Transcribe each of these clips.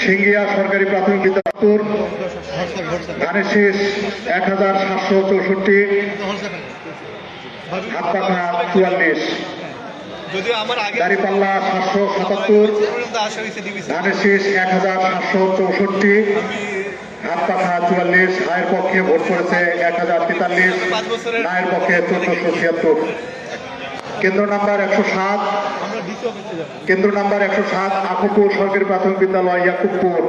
সিঙ্গিয়া সরকারি প্রাথমিক বিদ্যালয় ধানের শীষ 1764, হাতপাখা 44, দাঁড়িপাল্লা 777, ধানের শীষ 1764, হাতপাখা 44, হায়ের পক্ষে ভোট করেছে 1043, নায়ের পক্ষে 1476। কেন্দ্র নাম্বার 107, কেন্দ্র নাম্বার 107 আকুপুর সরকারি প্রাথমিক বিদ্যালয় ইয়াকুবপুর,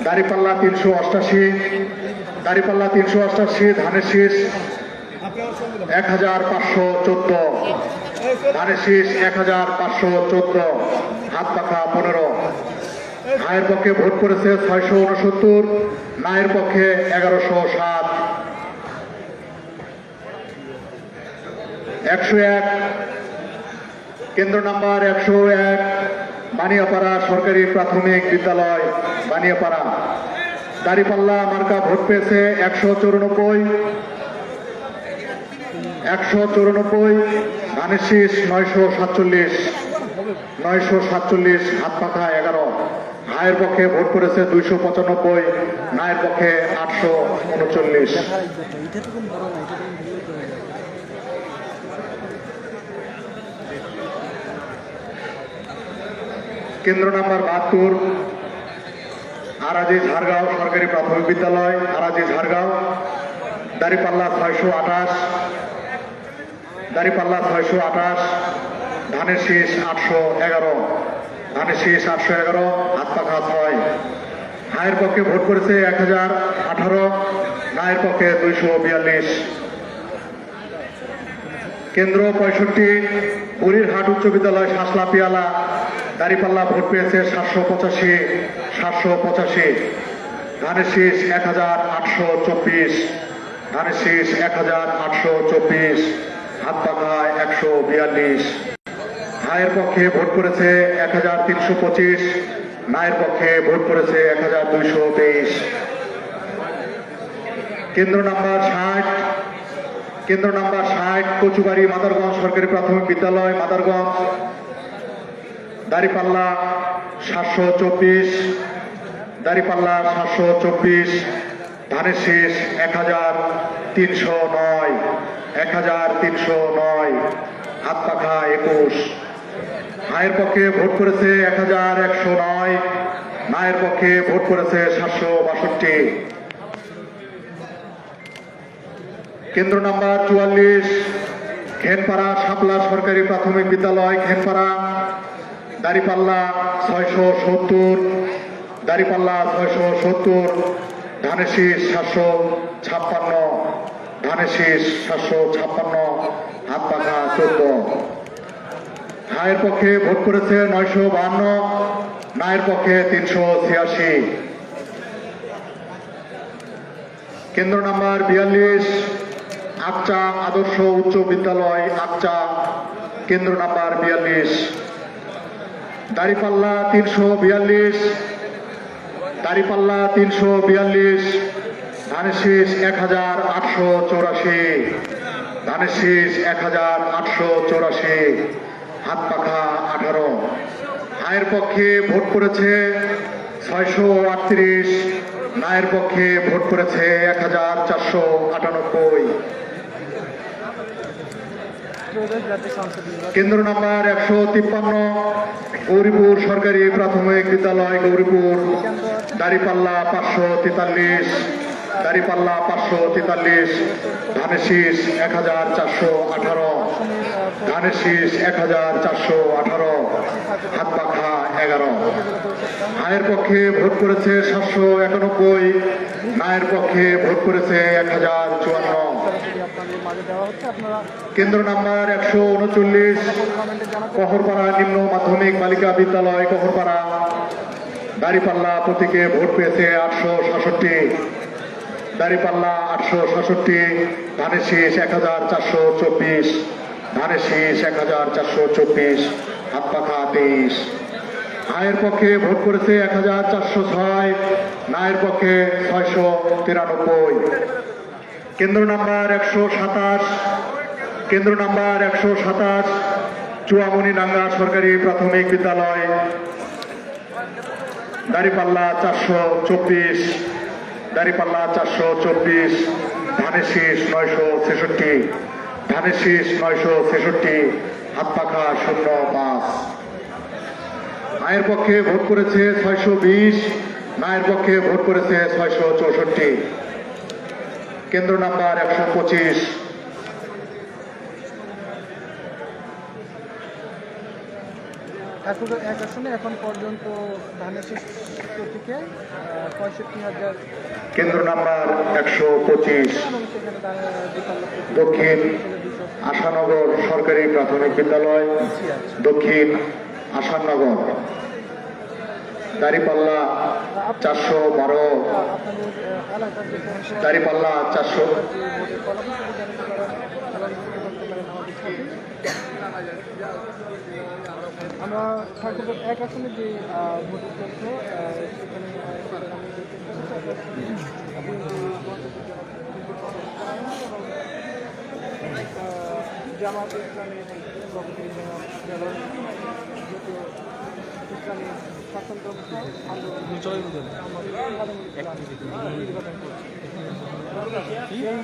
দাঁড়িপাল্লা 388, দাঁড়িপাল্লা 388, ধানের শীষ 1514, ধানের শীষ 1514, হাতপাখা 15, হায়ের পক্ষে ভোট করেছে 669, নায়ের পক্ষে 1107। 101, কেন্দ্র নাম্বার 101 বানিয়াপাড়া সরকারি প্রাথমিক বিদ্যালয় বানিয়াপাড়া, দাঁড়িপাল্লা মার্কা ভোট পেয়েছে 194, 194, ধানের শীষ 947, 947, হাতপাখা 11, হায়ের পক্ষে ভোট করেছে 295, নায়ের পক্ষে 839। কেন্দ্র নাম্বার 72 আরাজি ঝাড়গাঁও সরকারি প্রাথমিক বিদ্যালয় আরাজি ঝাড়গাঁও, দাঁড়িপাল্লা 628, দাঁড়িপাল্লা 628, ধানের শীষ 811, ধানের শীষ 811, হাতপাখা 6, হায়ের পক্ষে ভোট করেছে 1018, নায়ের পক্ষে 242। কেন্দ্র 65 বুড়িরহাট উচ্চ বিদ্যালয় শাসলা পিয়ালা, দাঁড়িপাল্লা ভোট পেয়েছে 785, 785, ধানের শীষ 1824, ধানের শীষ 1824, হাতপাখা 142, হায়ের পক্ষে ভোট করেছে 1325, নায়ের পক্ষে ভোট করেছে 1223। কেন্দ্র নাম্বার 60, কেন্দ্র নাম্বার 60 কচুবাড়ি মাদারগঞ্জ সরকারি প্রাথমিক বিদ্যালয় মাদারগঞ্জ, দাঁড়িপাল্লা 724, দাঁড়িপাল্লা 724, ধানের শীষ 1309, 1309, হাতপাখা 21, হায়ের পক্ষে ভোট করেছে 1109, নায়ের পক্ষে ভোট করেছে 762। কেন্দ্র নাম্বার 44 খেনপাড়া শাপলা সরকারি প্রাথমিক বিদ্যালয় খেনপাড়া, দাঁড়িপাল্লা 670, দাঁড়িপাল্লা 670, ধানের শীষ 756, ধানের শীষ 756, হাতপাখা 14, হায়ের পক্ষে ভোট করেছে 952, নায়ের পক্ষে 386। কেন্দ্র নাম্বার 42 আকচা আদর্শ উচ্চ বিদ্যালয় আকচা, কেন্দ্র নাম্বার 42, দাঁড়িপাল্লা 342, দাঁড়িপাল্লা 342, ধানের শীষ 1884, ধানের শীষ 1884, হাতপাখা 18, হায়ের পক্ষে ভোট করেছে 638, নায়ের পক্ষে ভোট করেছে 1498। কেন্দ্র নাম্বার 153 গৌরীপুর সরকারি প্রাথমিক বিদ্যালয় গৌরীপুর, দাঁড়িপাল্লা 543, দাঁড়িপাল্লা 543, ধানের শীষ 1418, ধানের শীষ 1418, হাতপাখা 11, হায়ের পক্ষে ভোট করেছে 791, নায়ের পক্ষে ভোট করেছে 1054। কেন্দ্র নাম্বার 139 কহরপাড়া নিম্ন মাধ্যমিক বালিকা বিদ্যালয় কহরপাড়া, দাঁড়িপাল্লা প্রতীকে ভোট পেয়েছে 866, দাঁড়িপাল্লা 866, ধানের শীষ 1424, ধানের শীষ 1424, হাতপাখা 23, হায়ের পক্ষে ভোট করেছে 1406, নায়ের পক্ষে 693। কেন্দ্র নাম্বার 127, কেন্দ্র নাম্বার 127 চুয়ামনি নাঙ্গা সরকারি প্রাথমিক বিদ্যালয়, দাঁড়িপাল্লা 424, দাঁড়িপাল্লা 424, ধানের শীষ 966, ধানের শীষ 966, হাত পাখা 05। আয়ের পক্ষে ভোট করেছে 620, নায়ের পক্ষে ভোট করেছে 664। কেন্দ্র নাম্বার 125। ঠাকুর এক আসনে এখন পর্যন্ত ধানের শীষ থেকে 65,000 কেন্দ্র নাম্বার 125, এবং সেখানে দক্ষিণ আশানগর সরকারি প্রাথমিক বিদ্যালয়, দক্ষিণ আশানগর। দাঁড়িপাল্লা 412, আপনাদের এলাকার যে সমস্যা দাঁড়িপাল্লা 400, ভোটের ফলাফল জানতে পারেন এবং করতে পারেন আমাদের সাথে। আমরা ঠাকুর এক আসনে যে ভোটের তথ্য সেখানে আমি দেখতে জামাত ইসলামের ইসলামী শাসনতন্ত্র আন্দোলন নির্বাচন করছে। এই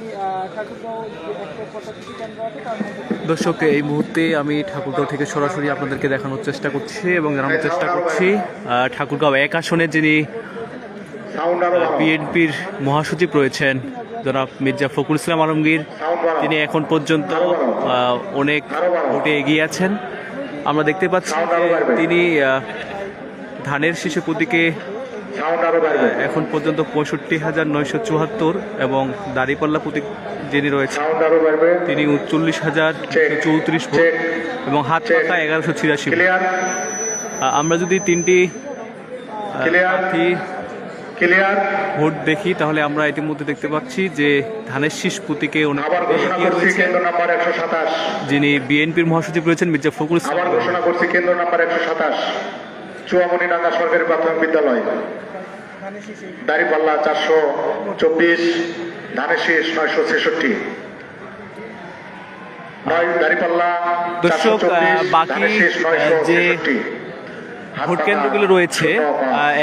ঠাকুরগাঁও যে 185টি কেন্দ্র আছে তার মধ্যে দর্শক, এই মুহূর্তে আমি ঠাকুরগাঁও থেকে সরাসরি আপনাদেরকে দেখানোর চেষ্টা করছি এবং জানানোর চেষ্টা করছি ঠাকুরগাঁও এক আসনে যিনি বিএনপির মহাসচিব রয়েছেন জনাব মির্জা ফখরুল ইসলাম আলমগীর, তিনি এখন পর্যন্ত অনেক ভোটে এগিয়ে আছেন। আমরা দেখতে পাচ্ছি তিনি ধানের শীষে প্রতীকে এখন পর্যন্ত 65,974 এবং দাঁড়িপাল্লা প্রতীক যিনি রয়েছে তিনি 39,034 ভোট এবং হাত পাখা 1186 ভোট। আমরা যদি তিনটি প্রার্থী ভোট দেখি তাহলে আমরা ইতিমধ্যে দেখতে পাচ্ছি যে ধানের শীষ প্রতীকে যিনি বিএনপির মহাসচিব রয়েছেন মির্জা ফখরুল ইসলাম। আবার ঘোষণা করছি কেন্দ্র নাম্বার 127, চুয়ামণিডাঙ্গা সরকারি প্রাথমিক বিদ্যালয়, দাঁড়িপাল্লা 424, ধানের শীষ 966। দাঁড়িপাল্লা দর্শক, বাকি যে ভোট কেন্দ্রগুলো রয়েছে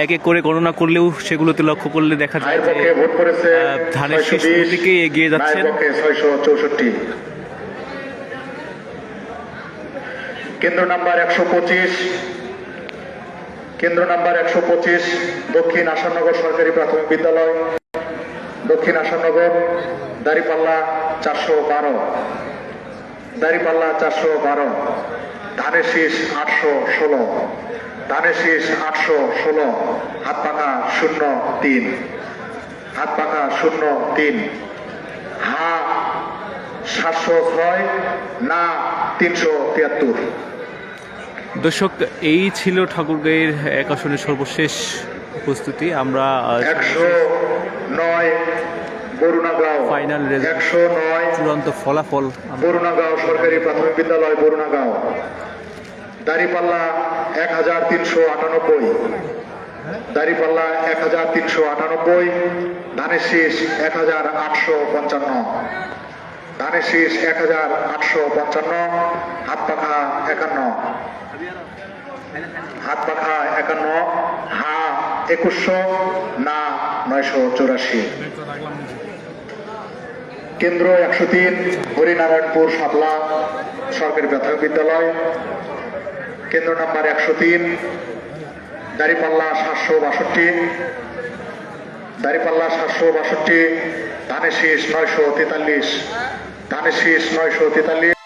এক এক করে গণনা করলেও সেগুলোতে লক্ষ্য করলে দেখা যায় যে ধানের শীষ প্রতীকে এগিয়ে যাচ্ছেন। 664। কেন্দ্র নাম্বার 125, কেন্দ্র নাম্বার 125, দক্ষিণ আশানগর সরকারি প্রাথমিক বিদ্যালয়, দক্ষিণ আশানগর, দাঁড়িপাল্লা 412, দাঁড়িপাল্লা 412, ধানের শীষ 816, ধানের শীষ 816, হাত পাখা 03, হাত পাখা 03, হা 706, না 373। দর্শক, এই ছিল ঠাকুরগাঁয়ের এক আসনের সর্বশেষ প্রস্তুতি। আমরা 109 বরুণাগাঁও, ফাইনাল রেজাল্ট 109 চূড়ান্ত ফলাফল বরুণাগাঁও সরকারি প্রাথমিক বিদ্যালয় বরুণাগাঁও, দাঁড়িপাল্লা 1398, দাঁড়িপাল্লা 1398, ধানের শীষ 1855, ধানের শীষ 1855, হাত পাখা 51, হাত পাখা 51, হা 2100, না 984। কেন্দ্র 103 হরিনারায়ণপুর সাতলা সরকারি প্রাথমিক বিদ্যালয়, কেন্দ্র নাম্বার 103, দাঁড়িপাল্লা 762, দাঁড়িপাল্লা 762, ধানের শীষ 943, ধানের শীষ 943।